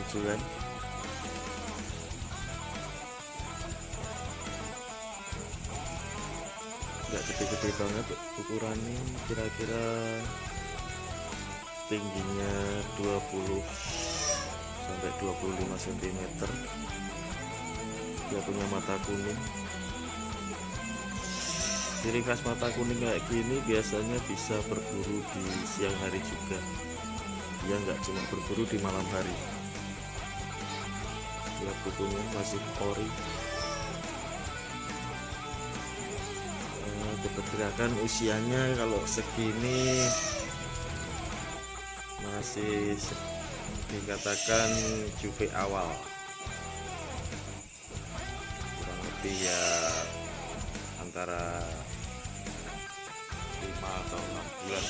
lucu kan. Nggak gede-gede banget ukurannya, kira-kira tingginya 20 sampai 25 cm. Dia punya mata kuning. Ciri khas mata kuning kayak gini biasanya bisa berburu di siang hari juga. Dia nggak cuma berburu di malam hari. Lihat kukunya masih ori. Diperkirakan usianya kalau segini masih dikatakan juve awal, kurang lebih ya antara 5 atau 6 bulan.